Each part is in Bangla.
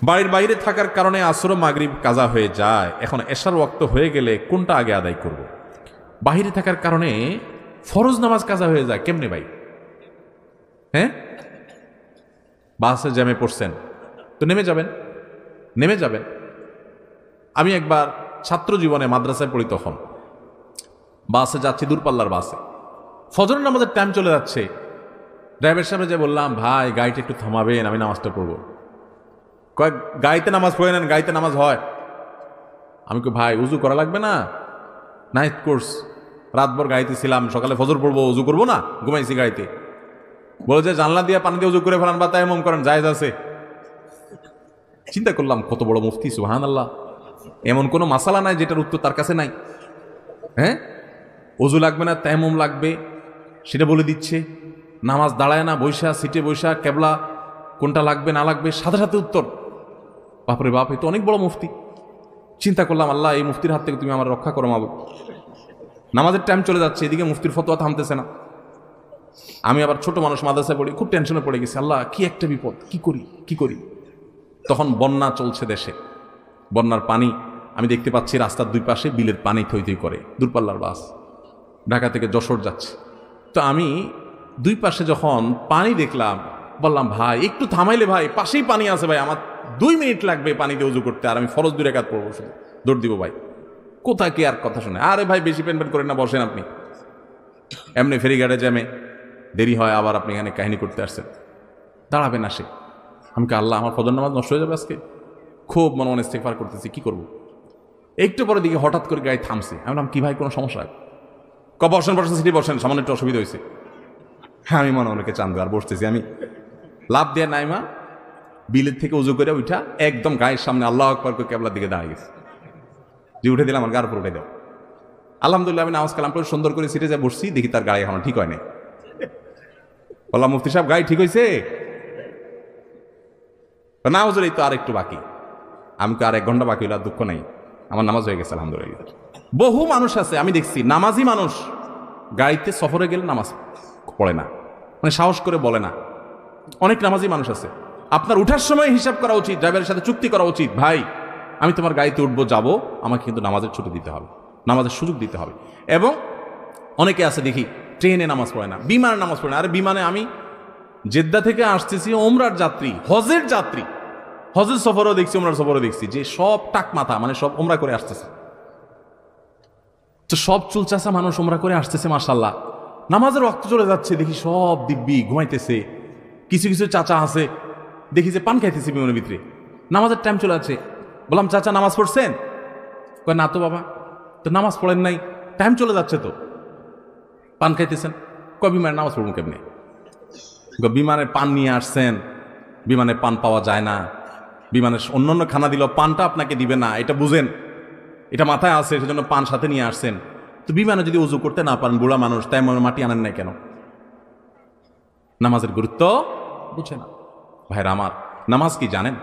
বাড়ির বাইরে থাকার কারণে আসর মাগরিব কাজা হয়ে যায়, এখন এশার ওয়াক্ত হয়ে গেলে কোনটা আগে আদায় করব? বাহিরে থাকার কারণে ফরজ নামাজ কাজা হয়ে যায় কেমনে ভাই? হ্যাঁ, বাসে জ্যামে পড়ছেন তো নেমে যাবেন। আমি একবার ছাত্র জীবনে মাদ্রাসায় পড়ি, তখন বাসে যাচ্ছি, দূরপাল্লার বাসে, ফজরের নামাজের টাইম চলে যাচ্ছে। ড্রাইভার সাহেব যে বললাম, ভাই গাড়িটা একটু থামাবেন, আমি নামাজটা পড়বো। কয়েক গাড়িতে নামাজ পড়ে নেন, গাড়িতে নামাজ হয়। আমি কই ভাই উজু করা লাগবে না, নাইট কোর্স, রাতভর গাড়িতে ছিলাম, সকালে ফজর পড়বো, উজু করবো না, ঘুমাইছি গাড়িতে। বলে যে জানলা দিয়ে পানি দিয়ে উজু করে ফেলান বা তায়াম্মুম করেন, জায়েজ আছে। চিন্তা করলাম কত বড় মুফতি, সুবহানাল্লাহ, এমন কোনো মাসালা নাই যেটার উত্তর তার কাছে নাই। হ্যাঁ, উজু লাগবে না, তায়াম্মুম লাগবে সেটা বলে দিচ্ছে। নামাজ দাঁড়ায় না, বৈশা সিটে বৈশা, কেবলা কোনটা লাগবে না লাগবে সাথে সাথে উত্তর। বাপরে বাপ, এ তো অনেক বড় মুফতি। চিন্তা করলাম, আল্লাহ এই মুফতির হাত থেকে তুমি আমার রক্ষা করো মাবুদ। নামাজের টাইম চলে যাচ্ছে, এদিকে মুফতির ফতোয়া থামতেছে না। আমি আবার ছোট মানুষ, মাদ্রাসায় পড়ি, খুব টেনশনে পড়ে গেছি, আল্লাহ কি একটা বিপদ, কি করি। তখন বন্যা চলছে দেশে, বন্যার পানি আমি দেখতে পাচ্ছি রাস্তার দুই পাশে বিলের পানি থই থই করে, দূরপাল্লার বাস ঢাকা থেকে যশোর যাচ্ছে। তো আমি দুই পাশে যখন পানি দেখলাম, বললাম ভাই একটু থামাইলে, ভাই পাশেই পানি আছে ভাই, আমার 2 মিনিট লাগবে পানিতে উজু করতে, আর আমি ফরজ 2 রাকাত পড়বো, শুধু দৌড় দিব ভাই। কোথায় কি আর কথা শুনে, আরে ভাই বেশি পেন করেন না, বসেন আপনি। এমনি ফেরিঘাটে জ্যামে দেরি হয়, আবার আপনি এখানে কাহিনী করতে আসছেন, দাঁড়াবেন আসে। আমি আল্লাহ আমার ফজর নামাজ নষ্ট হয়ে যাবে আজকে, খুব মনে মনে ইস্তেগফার করতেছি, কি করবো। একটু পরে দিকে হঠাৎ করে গাড়ি থামছে। আমি বললাম কি ভাই, কোনো সমস্যা? বসেন সিটি বসেন, সামান্য একটু অসুবিধা হয়েছে। হ্যাঁ, আমি মনে অনেকে চান্দু আর বসতেছি। আমি লাভ দিয়ে নাইমা বিলের থেকে উজু করে উঠা একদম গায়ের সামনে আল্লাহু আকবার করে কেবলার দিকে দাঁড়িয়ে গেছে, যে উঠে দিলাম, আমার গার উপর উঠে দাও। আলহামদুলিল্লাহ আমি নামাজ কালাম করে সুন্দর করে সিটে যা বসছি, দেখি তার গাড়ি এখনো ঠিক হয় নাই। বললাম মুফতি সাহেব গাড়ি ঠিক হয়েছে? না হুজুর এই তো আর একটু বাকি। আমি তো আর 1 ঘন্টা বাকি হইলে আর দুঃখ নাই, আমার নামাজ হয়ে গেছে আলহামদুলিল্লাহ। বহু মানুষ আছে আমি দেখছি, নামাজি মানুষ গাড়িতে সফরে গেলে নামাজ পড়ে না, মানে সাহস করে বলে না। অনেক নামাজি মানুষ আছে। আপনার উঠার সময় হিসাব করা উচিত, ড্রাইভারের সাথে চুক্তি করা উচিত, ভাই আমি তোমার গাড়িতে উঠবো, যাবো, আমাকে কিন্তু নামাজের ছুটি দিতে হবে, নামাজের সুযোগ দিতে হবে। এবং অনেকে আছে দেখি ট্রেনে নামাজ পড়ে না, বিমানে নামাজ পড়ে না। আরে বিমানে আমি জেদ্দা থেকে আসতেছি, ওমরার যাত্রী, হজের যাত্রী, হজের সফরও দেখছি, ওমরার সফরও দেখছি, যে সব টাক মাথা, মানে সব ওমরা করে আসতেছে। তো সব চুলচাচা মানুষ ওমরা করে আসতেছে, মাশাআল্লাহ, নামাজের রক্ত চলে যাচ্ছে, দেখি সব দিব্যি ঘুমাইতেছে। কিছু কিছু চাচা আছে দেখি যে পান খাইতেছে বিমানের ভিতরে, নামাজের টাইম চলে যাচ্ছে। বললাম চাচা নামাজ পড়ছেন? কয় না তো বাবা। তো নামাজ পড়েন নাই, টাইম চলে যাচ্ছে তো, পান খাইতেছেন। কয় বিমানের নামাজ পড়বেন কেমনি? বিমানের পান নিয়ে আসছেন, বিমানে পান পাওয়া যায় না, বিমানের অন্যান্য খানা দিল, পানটা আপনাকে দিবে না, এটা বুঝেন, এটা মাথায় আছে, সেজন্য পান সাথে নিয়ে আসছেন। তো বিমানে যদি উজু করতে না পারেন, বুড়া মানুষ, তাই মাটি আনেন নাই কেন? নামাজের গুরুত্ব বুঝে না। ভাইরা আমার, নামাজ কি জানেন?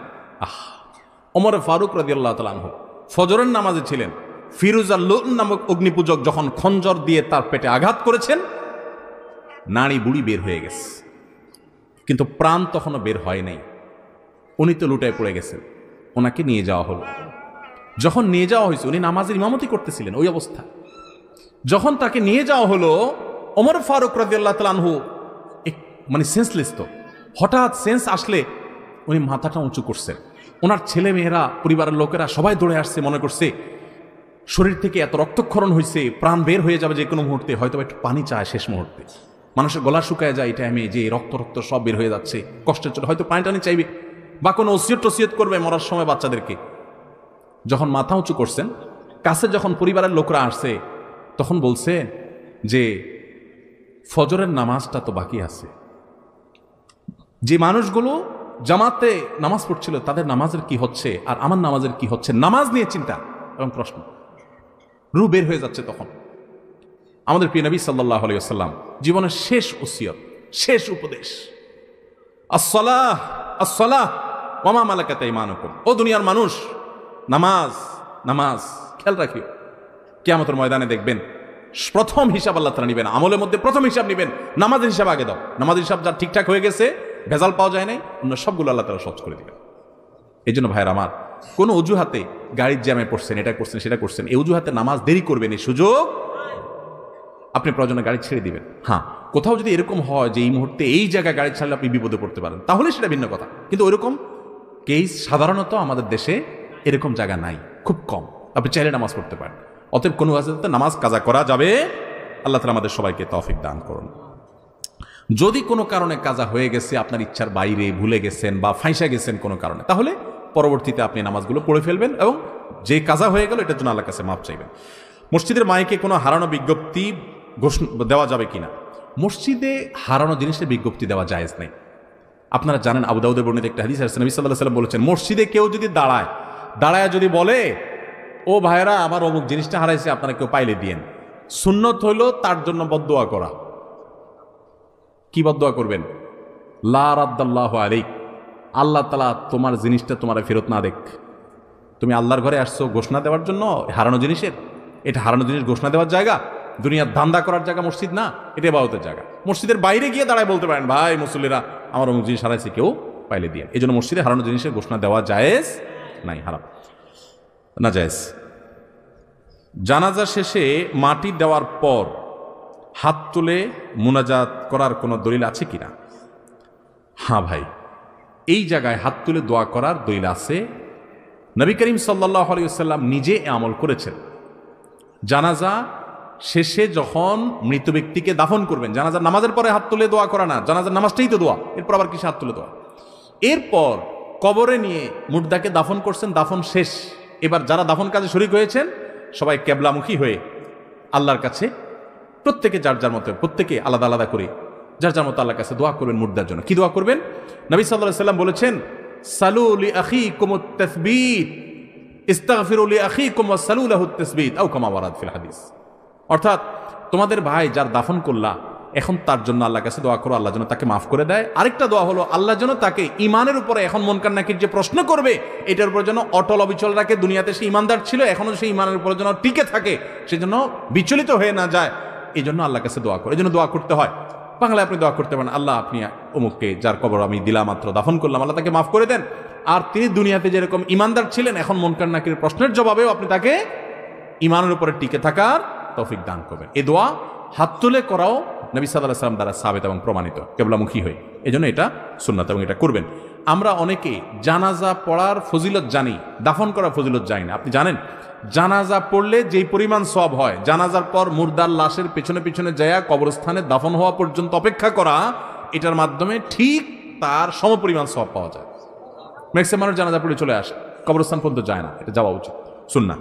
ওমর ফারুক রাদিয়াল্লাহু তাআলা আনহু ফজরের নামাজে ছিলেন। ফিরুজা লুন নামক অগ্নিপূজক যখন খঞ্জর দিয়ে তার পেটে আঘাত করেছেন, নাড়ি বুড়ি বের হয়ে গেছে, কিন্তু প্রাণ তখনও বের হয় নাই। উনি তো লুটায় পড়ে গেছেন। ওনাকে নিয়ে যাওয়া হলো। যখন নিয়ে যাওয়া হয়েছে, উনি নামাজের ইমামতি করতেছিলেন ওই অবস্থা। যখন তাকে নিয়ে যাওয়া হলো, ওমর ফারুক রাদিয়াল্লাহু তাআলা আনহু মানে সেন্সলেস, তো হঠাৎ সেন্স আসলে উনি মাথাটা উঁচু করছেন। ওনার ছেলে মেয়েরা, পরিবারের লোকেরা সবাই দৌড়ে আসছে, মনে করছে শরীর থেকে এত রক্তক্ষরণ হয়েছে, প্রাণ বের হয়ে যাবে যে কোনো মুহূর্তে, হয়তো একটু পানি চায় শেষ মুহূর্তে, মানুষের গলা শুকায় যায়, এটা আমি যে রক্ত সব বের হয়ে যাচ্ছে, কষ্টের জন্য হয়তো পানি টানি চাইবে বা কোনো ওসিয়ত করবে মরার সময় বাচ্চাদেরকে। যখন মাথা উঁচু করছেন, কাছে যখন পরিবারের লোকরা আসছে, তখন বলছে যে ফজরের নামাজটা তো বাকি আছে। যে মানুষগুলো জামাতে নামাজ পড়ছিল তাদের নামাজের কি হচ্ছে আর আমার নামাজের কি হচ্ছে, নামাজ নিয়ে চিন্তা এবং প্রশ্ন, রু বের হয়ে যাচ্ছে। তখন আমাদের প্রিয় নবী সাল্লাল্লাহু আলাইহি ওয়াসাল্লাম জীবনের শেষ ওসিয়ত, শেষ উপদেশ, আসসালাহ আসসালাহ ওয়া মা মালাকাত আইমানুকুম, ও দুনিয়ার মানুষ, নামাজ নামাজ খেয়াল রাখিও। কিয়ামতের ময়দানে দেখবেন প্রথম হিসাব আল্লাহ তাআলা নেবেন, আমলের মধ্যে প্রথম হিসাব নেবেন, নামাজের হিসাব আগে দাও। নামাজের হিসাব যা ঠিকঠাক হয়ে গেছে, ভেজাল পাওয়া যায় নাই, অন্য সবগুলো আল্লাহ তাআলা সহজ করে দিবেন। এই জন্য ভাইয়ের আমার, কোনো অজুহাতে গাড়ির জ্যামে পড়ছেন, এটা করছেন সেটা করছেন, এই অজুহাতে নামাজ দেরি করবেন, এই সুযোগ আপনি প্রয়োজনে গাড়ি ছেড়ে দিবেন। হ্যাঁ, কোথাও যদি এরকম হয় যে এই মুহূর্তে এই জায়গায় গাড়ি ছাড়লে আপনি বিপদে পড়তে পারেন, তাহলে সেটা ভিন্ন কথা। কিন্তু ওইরকম কেস সাধারণত আমাদের দেশে এরকম জায়গা নাই, খুব কম। আপনি চাইলে নামাজ পড়তে পারেন। অতএব কোনো ওয়াজিফাতে নামাজ কাজা করা যাবে। আল্লাহ তাআলা আমাদের সবাইকে তৌফিক দান করুন। যদি কোনো কারণে কাজা হয়ে গেছে, আপনার ইচ্ছার বাইরে ভুলে গেছেন বা ফাঁসা গেছেন কোনো কারণে, তাহলে পরবর্তীতে আপনি নামাজগুলো পড়ে ফেলবেন এবং যে কাজা হয়ে গেল এটার জন্য আল্লাহর কাছে মাপ চাইবেন। মসজিদের মাইকে কোনো হারানো বিজ্ঞপ্তি দেওয়া যাবে কিনা? মসজিদে হারানো জিনিসের বিজ্ঞপ্তি দেওয়া জায়েজ নেই। আপনারা জানেন, আবু দাউদের বর্ণিত একটা হাদিস আছে, নবী সাল্লাল্লাহু আলাইহি ওয়াসাল্লাম বলেছেন, মসজিদে কেউ যদি দাঁড়ায় যদি বলে, ও ভাইরা আমার অমুক জিনিসটা হারাইছে, আপনারা কেউ পাইলে দিয়েন, সুন্নত হইল তার জন্য বদদুয়া করা। কি বদদুয়া করবেন? লা রাদ্দাল্লাহু আলাইক, আল্লাহ তাআলা তোমার জিনিসটা তোমার ফেরত না দেখ। তুমি আল্লাহর ঘরে আসছো ঘোষণা দেওয়ার জন্য হারানো জিনিসের, এটা হারানো জিনিস ঘোষণা দেওয়ার জায়গা, দুনিয়ার ধান্দা করার জায়গা মসজিদ না, এটা ইবাদতের জায়গা। মসজিদের বাইরে গিয়ে দাঁড়ায় বলতে পারেন, ভাই মুসল্লিরা আমার অমুক জিনিস হারাইছে, কেউ পাইলে দিয়ে। এই জন্য মসজিদে হারানো জিনিসের ঘোষণা দেওয়া জায়েজ নাই, হারাম না, জায়েজ। জানাজা শেষে মাটি দেওয়ার পর হাত তুলে মুনাজাত করার কোনো দলিল আছে কিনা? হ্যাঁ ভাই, এই জায়গায় হাত তুলে দোয়া করার দলিল আছে। নবী করিম সাল্লাল্লাহু আলাইহি ওয়াসাল্লাম নিজে আমল করেছেন। জানাজা শেষে যখন মৃত ব্যক্তিকে দাফন করবেন, জানাজার নামাজের পরে হাত তুলে দোয়া করা না, জানাজার নামাজটাই তো দোয়া, এরপর আবার কিসে হাত তুলে দোয়া? এরপর কবরে নিয়ে মুর্দাকে দাফন করছেন, দাফন শেষ। এবার যারা দাফন কাজে শরীক হয়েছেন সবাই কেবলামুখী হয়ে আল্লাহর কাছে প্রত্যেকে যার যার মতো, প্রত্যেকে আলাদা আলাদা করে যার যার মতো আল্লাহর কাছে দোয়া করবেন মুর্দার জন্য। কি দোয়া করবেন? নবী সাল্লাল্লাহু আলাইহি ওয়াসাল্লাম বলেছেন, সালু লি আখিকুমুত তাসবীত ইস্তাগফিরু লি আখিকুম ওয়াসালু লাহুত তাসবীত আও কামা ওয়ারাদ ফিল হাদিস। অর্থাৎ তোমাদের ভাই যার দাফন করলা, এখন তার জন্য আল্লাহর কাছে দোয়া করো, আল্লাহ যেন তাকে মাফ করে দেয়। আরেকটা দোয়া হলো, আল্লাহ যেন তাকে ইমানের উপরে, এখন মুনকার নাকির যে প্রশ্ন করবে এটার উপর যেন অটল অবিচল রাখে। দুনিয়াতে সে ইমানদার ছিল, এখনো সেই ইমানের উপরে যেন টিকে থাকে, সে যেন বিচলিত হয়ে না যায়। এই জন্য আল্লাহর কাছে দোয়া করে, এই জন্য দোয়া করতে হয়। বাংলায় আপনি দোয়া করতে পারেন, আল্লাহ আপনি অমুককে, যার কবর আমি দিলাম মাত্র দাফন করলাম, আল্লাহ তাকে মাফ করে দেন। আর তিনি দুনিয়াতে যেরকম ইমানদার ছিলেন, এখন মুনকার নাকির প্রশ্নের জবাবেও আপনি তাকে ইমানের উপরে টিকে থাকার তৌফিক দান করবেন। এই দোয়া হাত তুলে করাও নবী সাল্লাল্লাহু আলাইহি ওয়াসাল্লাম দ্বারা সাবিত এবং প্রমাণিত, কেবলামুখী হয়ে। এই জন্য এটা সুন্নাত এবং এটা করবেন। আমরা অনেকে জানাজা পড়ার ফজিলত জানি, দাফন করার ফজিলত জানি না। আপনি জানেন জানাজা পড়লে যেই পরিমাণ সওয়াব হয়, জানাজার পর মুর্দার লাশের পেছনে পেছনে যায়া কবরস্থানে দাফন হওয়া পর্যন্ত অপেক্ষা করা, এটার মাধ্যমে ঠিক তার সমপরিমাণ সওয়াব পাওয়া যায়। ম্যাক্সিমাম মানুষ জানাজা পড়ে চলে আসে, কবরস্থান পর্যন্ত যায় না, এটা যাওয়া উচিত, সুন্নাহ।